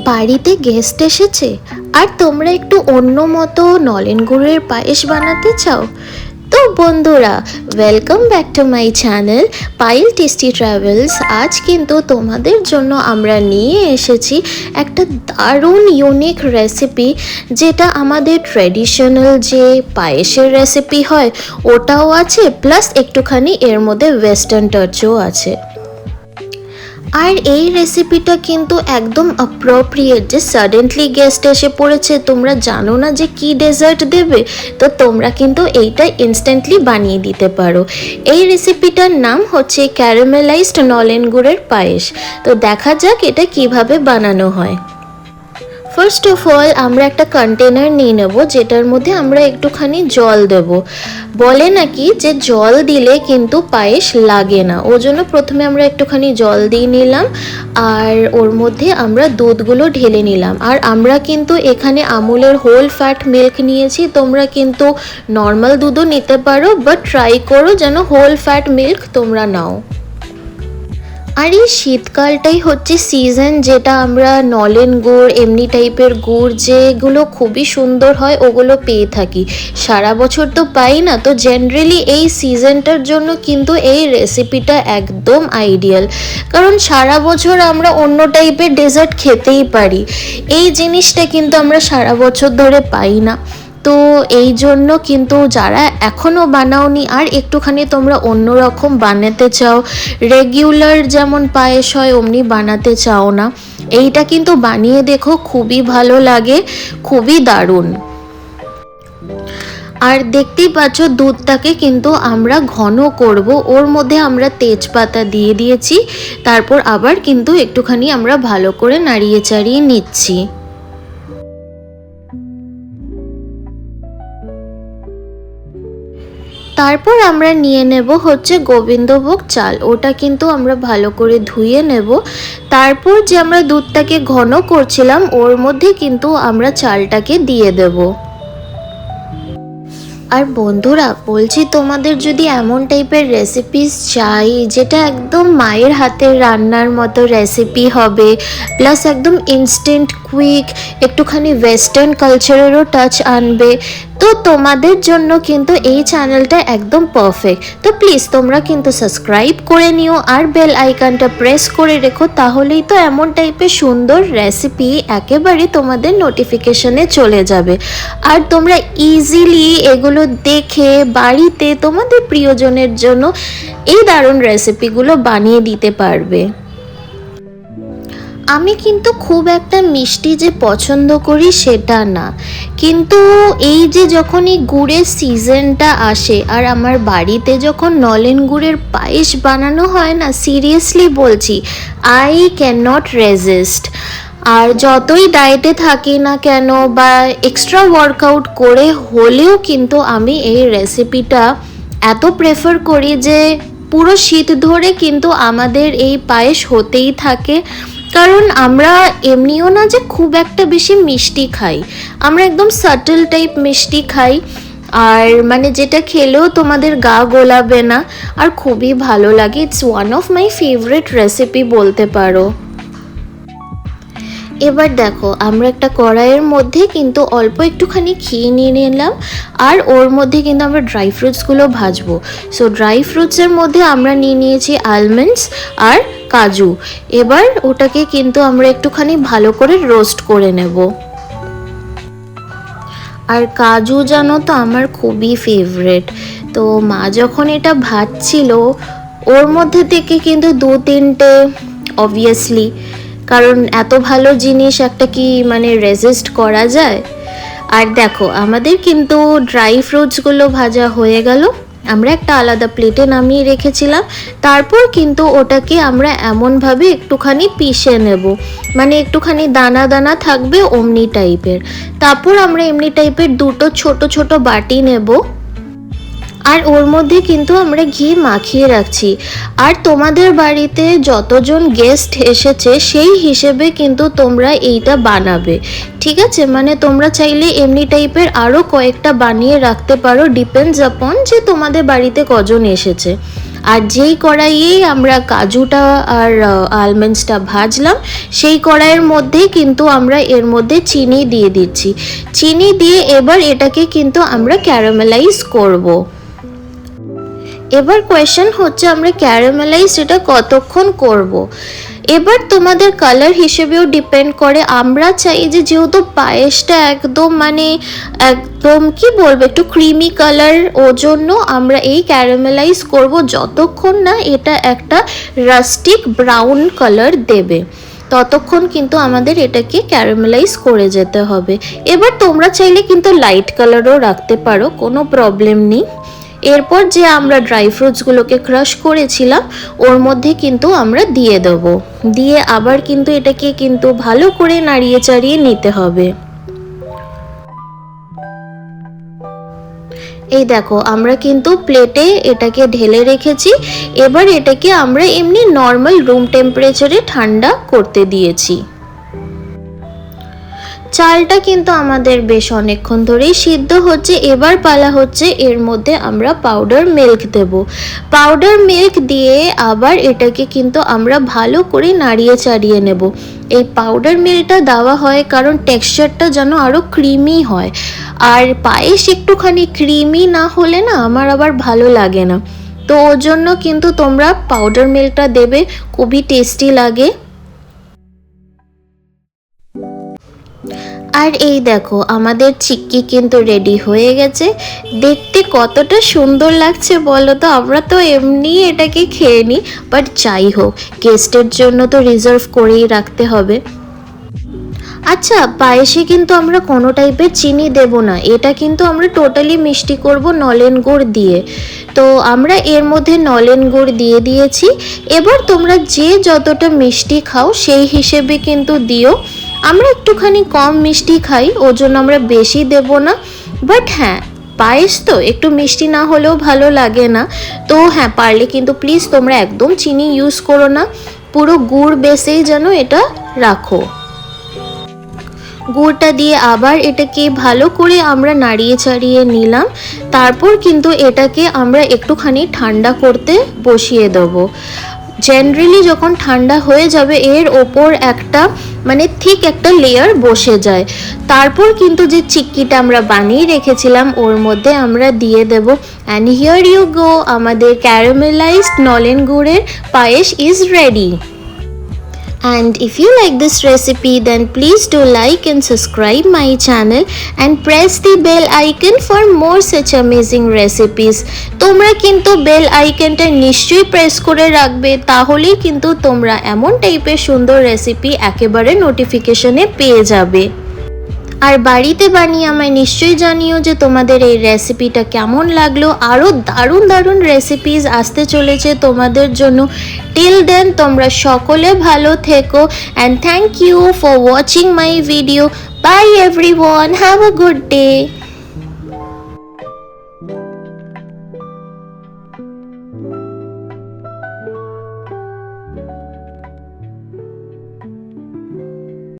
বাড়িতে গেস্ট এসেছে আর তোমরা একটু অন্য মতো নলেন গুড়ের পায়েস বানাতে চাও? তো বন্ধুরা, welcome back to my channel Payel tasty travels. আজ কিন্তু তোমাদের জন্য আমরা নিয়ে এসেছি একটা দারুণ ইউনিক রেসিপি, যেটা আমাদের ট্র্যাডিশনাল যে পায়েসের রেসিপি হয় ওটাও আছে, প্লাস একটুখানি এর মধ্যে ওয়েস্টার্ন টাচও আছে। আর এই রেসিপিটা কিন্তু একদম অ্যাপ্রোপ্রিয়েট, যে সাডেনলি গেস্ট এসে পড়েছে, তোমরা জানো না যে কি ডেজার্ট দেবে, তো তোমরা কিন্তু এইটা ইনস্ট্যান্টলি বানিয়ে দিতে পারো। এই রেসিপিটার নাম হচ্ছে ক্যারামেলাইজড নলেন গুড়ের পায়েস। তো দেখা যাক এটা কিভাবে বানানো হয়। ফার্স্ট অফ অল আমরা একটা কন্টেনার নিয়ে নেব, যেটার মধ্যে আমরা একটুখানি জল দেব। বলে নাকি যে জল দিলে কিন্তু পায়েস লাগে না, ওর জন্য প্রথমে আমরা একটুখানি জল দিয়ে নিলাম আর ওর মধ্যে আমরা দুধগুলো ঢেলে নিলাম। আর আমরা কিন্তু এখানে আমুলের হোল ফ্যাট মিল্ক নিয়েছি, তোমরা কিন্তু নর্মাল দুধও নিতে পারো, বাট ট্রাই করো যেন হোল ফ্যাট মিল্ক তোমরা নাও। আর এই শীতকালটাই হচ্ছে সিজন, যেটা আমরা নলেন গুড় এমনি টাইপের গুড় যেগুলো খুবই সুন্দর হয় ওগুলো পেয়ে থাকি, সারা বছর তো পাই না। তো জেনারেলি এই সিজনটার জন্য কিন্তু এই রেসিপিটা একদম আইডিয়াল, কারণ সারা বছর আমরা অন্য টাইপের ডেজার্ট খেতেই পারি, এই জিনিসটা কিন্তু আমরা সারা বছর ধরে পাই না। তো এই জন্য কিন্তু যারা এখনও বানাওনি আর একটুখানি তোমরা অন্যরকম বানাতে চাও, রেগুলার যেমন পায়েস হয় অমনি বানাতে চাও না, এইটা কিন্তু বানিয়ে দেখো, খুবই ভালো লাগে, খুবই দারুণ। আর দেখতেই পাচ্ছ দুধটাকে কিন্তু আমরা ঘন করব, ওর মধ্যে আমরা তেজপাতা দিয়ে দিয়েছি, তারপর আবার কিন্তু একটুখানি আমরা ভালো করে নাড়িয়ে চাড়িয়ে নিচ্ছি। তারপর আমরা নিয়ে নেব হচ্ছে গোবিন্দভোগ চাল, ওটা কিন্তু আমরা ভালো করে ধুয়ে নেব। তারপর যে আমরা দুধটাকে ঘন করছিলাম ওর মধ্যে কিন্তু আমরা চালটাকে দিয়ে দেব। আর বন্ধুরা বলছি, তোমাদের যদি এমন টাইপের রেসিপিস চাই যেটা একদম মায়ের হাতের রান্নার মতো রেসিপি হবে, প্লাস একদম ইনস্ট্যান্ট কুইক, একটুখানি ওয়েস্টার্ন কালচারেরও টাচ আনবে, তো তোমাদের জন্য কিন্তু এই চ্যানেলটা একদম পারফেক্ট। তো প্লিজ তোমরা কিন্তু সাবস্ক্রাইব করে নিও আর বেল আইকনটা প্রেস করে রেখো, তাহলেই তো এমন টাইপের সুন্দর রেসিপি একেবারে তোমাদের নোটিফিকেশনে চলে যাবে। আর তোমরা ইজিলি এগুলো দেখে বাড়িতে তোমাদের প্রিয়জনের জন্য এই দারুণ রেসিপিগুলো বানিয়ে দিতে পারবে। আমি কিন্তু খুব একটা মিষ্টি যে পছন্দ করি সেটা না, কিন্তু এই যে যখন এই গুড়ের সিজনটা আসে আর আমার বাড়িতে যখন নলেন গুড়ের পায়েস বানানো হয় না, সিরিয়াসলি বলছি, আই ক্যান নট রেজিস্ট। আর যতই ডায়েটে থাকি না কেন বা এক্সট্রা ওয়ার্কআউট করে হলেও কিন্তু আমি এই রেসিপিটা এত প্রেফার করি যে পুরো শীত ধরে কিন্তু আমাদের এই পায়েস হতেই থাকে। কারণ আমরা এমনিও না যে খুব একটা বেশি মিষ্টি খাই, আমরা একদম সাটল টাইপ মিষ্টি খাই, আর মানে যেটা খেলেও তোমাদের গা গোলাবে না, আর খুবই ভালো লাগে। It's one of my favourite recipe বলতে পারো। এবার দেখো, আমরা একটা কড়াইয়ের মধ্যে কিন্তু অল্প একটুখানি ঘি নিয়ে নিলাম, আর ওর মধ্যে কিন্তু আমরা ড্রাই ফ্রুটসগুলো ভাজবো। সো ড্রাই ফ্রুটসের মধ্যে আমরা নিয়ে নিয়েছি আলমন্ডস আর কাজু। এবার ওটাকে কিন্তু আমরা একটুখানি ভালো করে রোস্ট করে নেব। আর কাজু জানো তো আমার খুবই ফেভারেট, তো মা যখন এটা ভাজছিল ওর মধ্যে থেকে কিন্তু দু তিনটে অবভিয়াসলি, কারণ এত ভালো জিনিস একটা কি মানে রেজিস্ট করা যায়। আর দেখো আমাদের কিন্তু ড্রাই ফ্রুটসগুলো ভাজা হয়ে গেল, আমরা একটা আলাদা প্লেটে নামিয়ে রেখেছিলাম। তারপর কিন্তু ওটাকে আমরা এমনভাবে একটুখানি পিষে নেব, মানে একটুখানি দানা দানা থাকবে অমনি টাইপের। তারপর আমরা এমনি টাইপের দুটো ছোট ছোট বাটি নেব, আর ওর মধ্যে কিন্তু আমরা ঘি মাখিয়ে রাখছি। আর তোমাদের বাড়িতে যতজন গেস্ট এসেছে সেই হিসেবে কিন্তু তোমরা এইটা বানাবে, ঠিক আছে? মানে তোমরা চাইলে এমনি টাইপের আরও কয়েকটা বানিয়ে রাখতে পারো, ডিপেন্ডস আপন যে তোমাদের বাড়িতে কজন এসেছে। আর যেই কড়াইয়ে আমরা কাজুটা আর আলমন্ডসটা ভাজলাম সেই কড়াইয়ের মধ্যেই কিন্তু আমরা এর মধ্যে চিনি দিয়ে দিচ্ছি। চিনি দিয়ে এবার এটাকে কিন্তু আমরা ক্যারামেলাইজ করব। এবার কোয়েশ্চেন হচ্ছে আমরা ক্যারামেলাইজ এটা কতক্ষণ করব। এবার তোমাদের কালার হিসেবেও ডিপেন্ড করে। আমরা চাই যে যেহেতু পায়েসটা একদম কি বলবো একটু ক্রিমি কালার, ও জন্য আমরা এই ক্যারামেলাইজ করব যতক্ষণ না এটা একটা রাস্টিক ব্রাউন কালার দেবে, ততক্ষণ কিন্তু আমাদের এটাকে ক্যারামেলাইজ করে যেতে হবে। এবার তোমরা চাইলে কিন্তু লাইট কালারও রাখতে পারো, কোনো প্রবলেম নেই। এরপর যে আমরা ড্রাই ফ্রুটসগুলোকে ক্রাশ করেছিলাম ওর মধ্যে কিন্তু আমরা দিয়ে দেব, দিয়ে আবার কিন্তু এটাকে কিন্তু ভালো করে নাড়িয়ে চাড়িয়ে নিতে হবে। এই দেখো আমরা কিন্তু প্লেটে এটাকে ঢেলে রেখেছি। এবার এটাকে আমরা এমনি নর্মাল রুম টেম্পারেচারে ঠান্ডা করতে দিয়েছি। চালটা কিন্তু আমাদের বেশ অনেকক্ষণ ধরেই সিদ্ধ হচ্ছে। এবার পালা হচ্ছে এর মধ্যে আমরা পাউডার মিল্ক দেব। পাউডার মিল্ক দিয়ে আবার এটাকে কিন্তু আমরা ভালো করে নাড়িয়ে চাড়িয়ে নেব। এই পাউডার মিল্কটা দেওয়া হয় কারণ টেক্সচারটা যেন আরও ক্রিমি হয়, আর পায়েস একটুখানি ক্রিমি না হলে না আমার আবার ভালো লাগে না, তো ওর জন্য কিন্তু তোমরা পাউডার মিল্কটা দেবে, খুবই টেস্টি লাগে। আর এই দেখো আমাদের চিক্কি কিন্তু রেডি হয়ে গেছে। দেখতে কতটা সুন্দর লাগছে বলো তো। আমরা তো এমনি এটাকে খেয়ে নিই, বাট যাই হোক গেস্টের জন্য তো রিজার্ভ করেই রাখতে হবে। আচ্ছা, পায়েসে কিন্তু আমরা কোনো টাইপের চিনি দেব না, এটা কিন্তু আমরা টোটালি মিষ্টি করব নলেন গুড় দিয়ে। তো আমরা এর মধ্যে নলেন গুড় দিয়ে দিয়েছি। এবার তোমরা যে যতটা মিষ্টি খাও সেই হিসেবে কিন্তু দিও। আমরা একটুখানি কম মিষ্টি খাই, ওর জন্য আমরা বেশি দেব না। বাট হ্যাঁ, পায়েস তো একটু মিষ্টি না হলেও ভালো লাগে না। তো হ্যাঁ, পারলে কিন্তু প্লিজ তোমরা একদম চিনি ইউজ করো না, পুরো গুড় বেসেই যেন এটা রাখো। গুড়টা দিয়ে আবার এটাকে ভালো করে আমরা নাড়িয়ে চাড়িয়ে নিলাম। তারপর কিন্তু এটাকে আমরা একটুখানি ঠান্ডা করতে বসিয়ে দেবো। জেনারেলি যখন ঠান্ডা হয়ে যাবে এর ওপর একটা ঠিক একটা লেয়ার বসে যায়। তারপর কিন্তু যে চিক্কিটা আমরা বানিয়ে রেখেছিলাম ওর মধ্যে আমরা দিয়ে দেব। অ্যান্ড হিয়ার ইউ গো, আমাদের ক্যারামেলাইজড নলেন গুড়ের পায়েস is ready. And if you like this recipe, then please do like and subscribe my channel and press the bell icon for more such amazing recipes. তোমরা কিন্তু bell আইকনটা নিশ্চয়ই press করে রাখবে, তাহলেই কিন্তু তোমরা এমন টাইপের সুন্দর রেসিপি একেবারে নোটিফিকেশনে পেয়ে যাবে। আর বাড়িতে বানিয়ে আমায় নিশ্চয়ই জানিও যে তোমাদের এই রেসিপিটা কেমন লাগলো। আরও দারুণ দারুণ রেসিপিস আসতে চলেছে তোমাদের জন্য। টিল দেন তোমরা সকলে ভালো থেকো, and thank you for watching my video. Bye everyone, have a good day.